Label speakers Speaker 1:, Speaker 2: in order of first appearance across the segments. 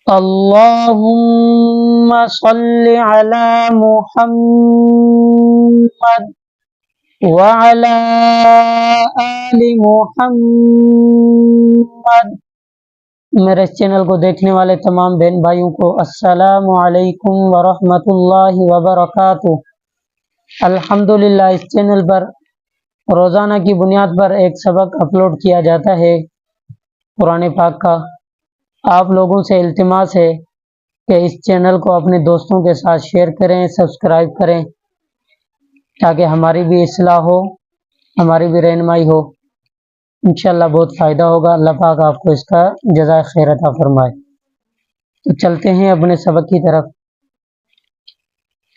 Speaker 1: अल्लाहुम्मा सल्लि अला मुहम्मद व अला आलि मुहम्मद। मेरे इस चैनल को देखने वाले तमाम बहन भाइयों को अस्सलामु अलैकुम व रहमतुल्लाहि व बरकातुहू। अल्हम्दुलिल्लाह, इस चैनल पर रोज़ाना की बुनियाद पर एक सबक अपलोड किया जाता है कुरान पाक का। आप लोगों से इल्तिमास है कि इस चैनल को अपने दोस्तों के साथ शेयर करें, सब्सक्राइब करें, ताकि हमारी भी इस्लाह हो, हमारी भी रहनुमाई हो। इंशाअल्लाह बहुत फ़ायदा होगा। अल्लाह पाक आपको इसका जज़ाए खैर अता फरमाए। तो चलते हैं अपने सबक की तरफ।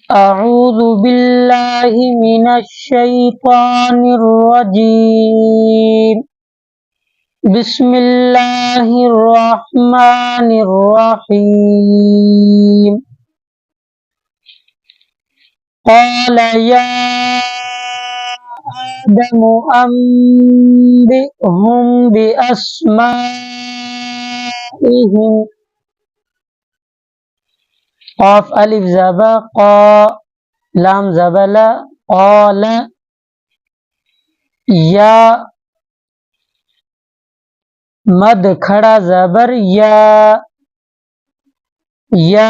Speaker 1: अऊज़ु बिल्लाहि मिनश शैतानिर रजीम। बिस्मिल्लाहिर रहमानिर रहीम। क़ाल या आदम अंबिहुम बिअस्माइहिम। क़ाफ अलिफ ज़बर क़ा, लाम ज़बला, क़ाल, या मद खड़ा ज़बर या, या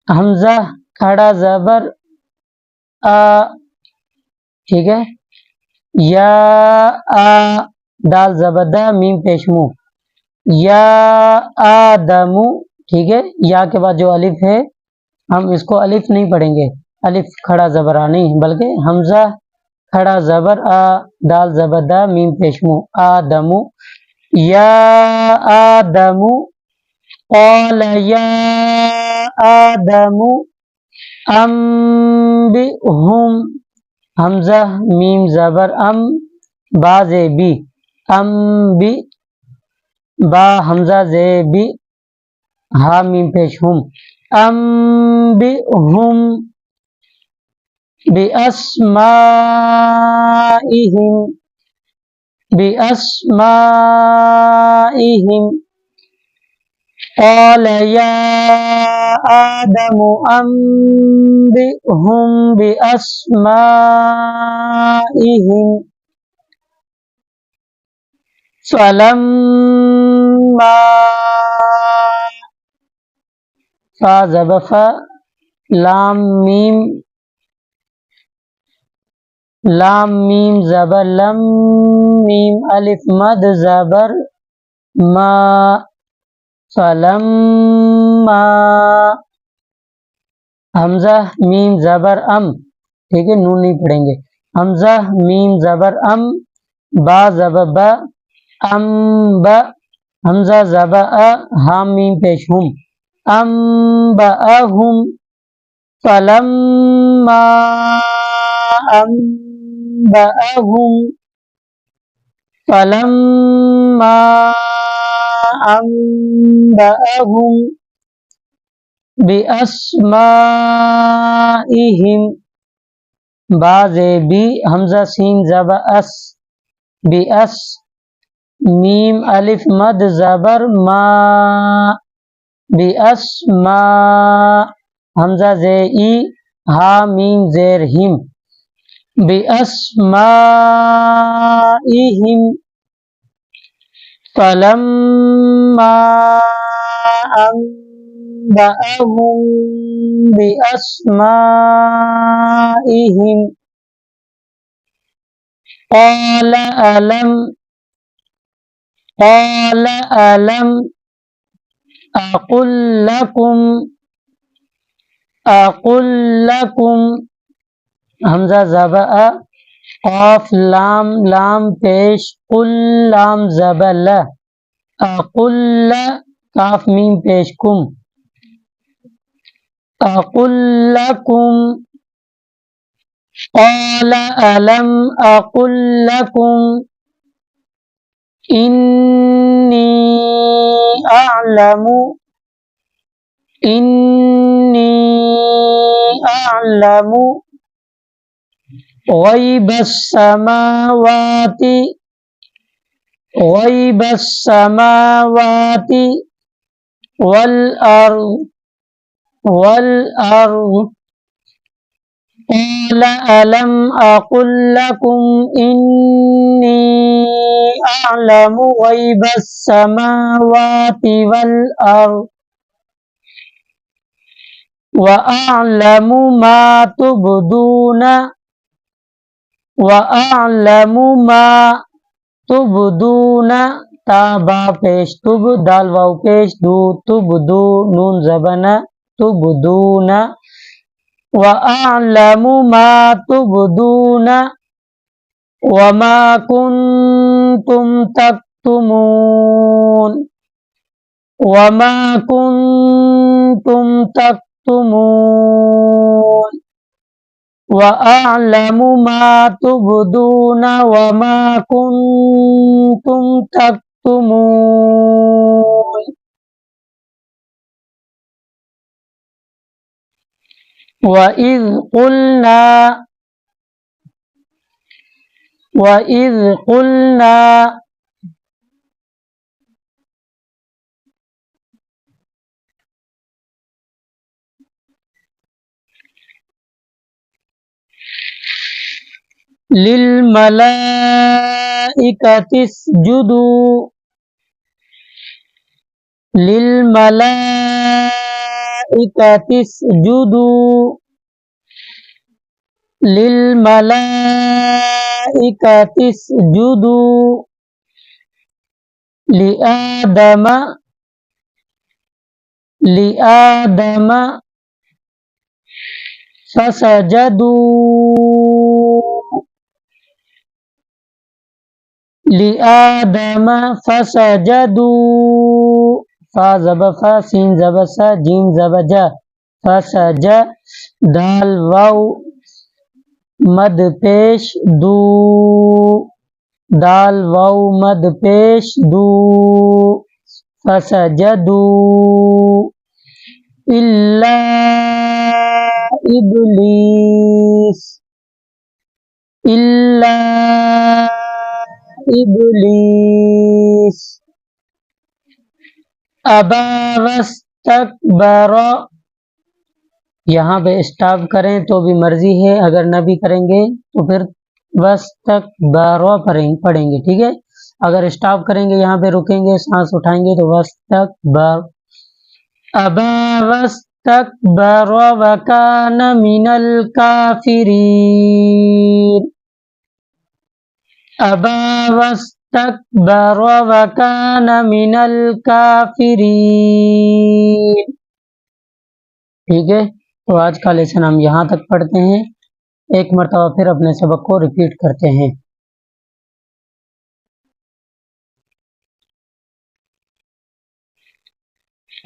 Speaker 1: हमज़ा खड़ा ज़बर आ, ठीक है। या आ, दाल ज़बरदा, मीम पेशमू, या आदमु, ठीक है। या के बाद जो अलिफ है हम इसको अलिफ नहीं पढ़ेंगे, अलिफ खड़ा ज़बर आ नहीं, बल्कि हमज़ा खड़ा ज़बर आ, दाल ज़बरदा, मीम पेशमू, आदमु। या आदमु, क़ाल या आदमु अंबिहुम, हमज़ा मीम ज़बर अम, बा जे बी, अम्बि, बा हमज़ा जे बी, हा मीम पेश हुम, अंबिहुम बिअस्माइहिम, बिअस्माइहिम। क़ाल या आदमु अंबिहुम बिअस्माइहिम। फ़लम्मा, फ़ा ज़बर फ़ा, लाम मीम, लाम मीम ज़बर लम, मीम अलिफ मद ज़बर मा, फ़लम्मा, हमज़ा मीम ज़बर अम, ठीक है, नून नहीं पढ़ेंगे। हमज़ा मीम ज़बर अम, बा ज़बर बा, अम बा, हमज़ा ज़बर अ, हा मीम पेश हुम, अम बा हुम। फ़लम्मा अम्बअहुम, फ़लम्मा अम्बअहुम बिअस्माइहिम, बा जे बी, हमज़ा सीन ज़बर अस, बिअस, मीम अलिफ मद ज़बर मा, बिअस्मा, हमज़ा जे ई, हा मीम ज़ेर हिम, बिअस्माइहिम। फ़लम्मा अम्बअहुम बिअस्माइहिम, क़ाल अलम, क़ाल अलम अक़ुल लकुम, अक़ुल लकुम, हमज़ा ज़बर अ, क़ाफ लाम, लाम पेश, कुल लाम ज़बर ल, अक़ुल ल, काफ मीम पेश कुम, अक़ुल लकुम। क़ाल अलम अक़ुल लकुम इन्नी अअलमु, इन्नी अअलमु ग़ैबस समावाति, ग़ैबस समावाति वल अर्द वल अर्द क़ाल अलम अक़ुल लकुम इन्नी अअलमु ग़ैबस समावाति वल अर्द व अअलमु मा तुबदूना व अअलमु मा तुबदूना ताबा पेश तुब दाल वाव पेश दू तुबदू नून ज़बना तुबदूना व अअलमु मा तुबदूना व मा कुंतुम तक्तुमून व मा कुंतुम तक्तुमून व अअलमु मा तुबदूना व मा कुंतुम तक्तुमून व इज़ कुलना लिल मलाइकति इसजुदू लिल मलाइकति इसजुदू लिल मलाइकति इसजुदू लिआदम फसजदू लिआदम फसजदू फा ज़ब फा सीन ज़ब सा जीम ज़ब जा फसज दाल वाव मद पेश दू दाल वाव मद पेश दू फसजदू इल्ला इब्लीस इल्ला इब्लीस अबा वस्तकबरा यहाँ पे स्टॉप करें तो भी मर्जी है, अगर न भी करेंगे तो फिर वस्तकबरा पढ़ेंगे, ठीक है। अगर स्टॉप करेंगे यहाँ पे रुकेंगे सांस उठाएंगे तो वस्तकबर अबा वस्तकबरा व कान मिनल काफिरीन अबा वस्तकबरा व कान मिनल काफिरीन। ठीक है, तो आज का लेसन हम यहाँ तक पढ़ते हैं। एक मरतबा फिर अपने सबक को रिपीट करते हैं।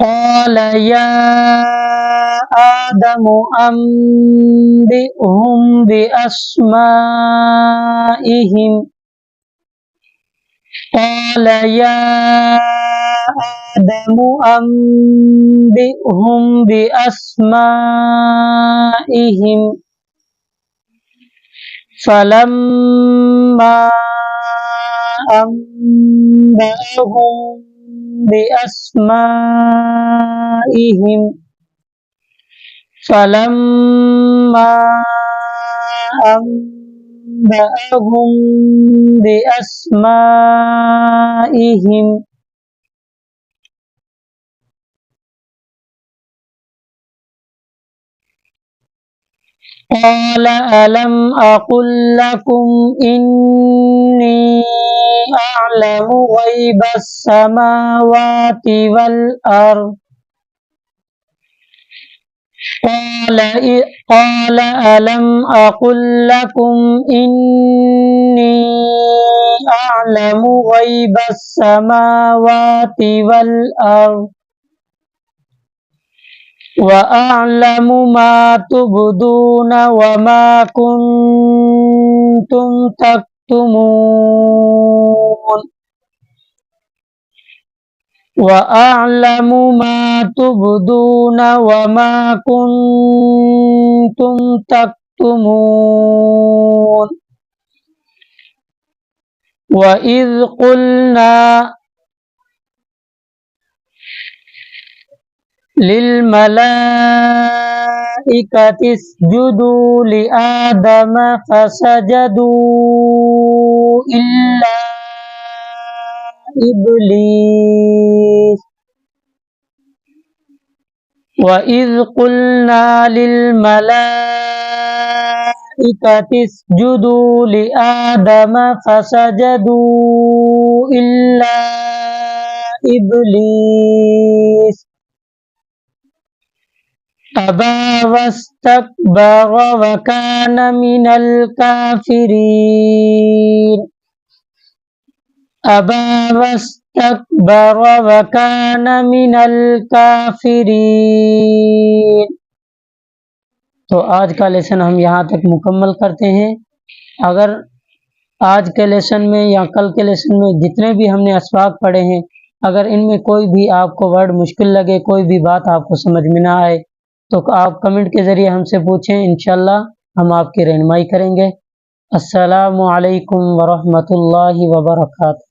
Speaker 1: क़ाल या आदमु अंबिउहुम बिअस्माइहिम क़ाल या आदमु अंबिउहुम बिअस्माइहिम फलम्मा अंबअहुम बिअस्माइहिम फलम्मा अंबअहुम बिअस्माइहिम क़ाल अलम अक़ुल लकुम इन्नी अअलमु ग़ैबस समावाति वल अर्द क़ाल अलम अक़ुल लकुम इन्नी अअलमु ग़ैबस समावाति वल अर्द व अअलमु मा तुबदूना व मा कुंतुम तक्तुमून व अअलमु मा तुबदूना व मा कुंतुम तक्तुमून व इज़ कुलना लिल्मलाइकति इस्जुदू लिआदम फसजदू इल्ला इब्लीस वइज़ क़ुल्ना लिल्मलाइकति इस्जुदू लिआदम फसजदू इल्ला इब्लीस अबा वस्तकबर वकान मिनल काफिरीन अबा वस्तकबर वकान मिनल काफिरीन। तो आज का लेसन हम यहाँ तक मुकम्मल करते हैं। अगर आज के लेसन में या कल के लेसन में जितने भी हमने अस्वाक पढ़े हैं, अगर इनमें कोई भी आपको वर्ड मुश्किल लगे, कोई भी बात आपको समझ में ना आए, तो आप कमेंट के ज़रिए हमसे पूछें, इंशाल्लाह हम आपकी रहनुमाई करेंगे। अस्सलामु अलैकुम वरहमतुल्लाहि वबरकातुहू।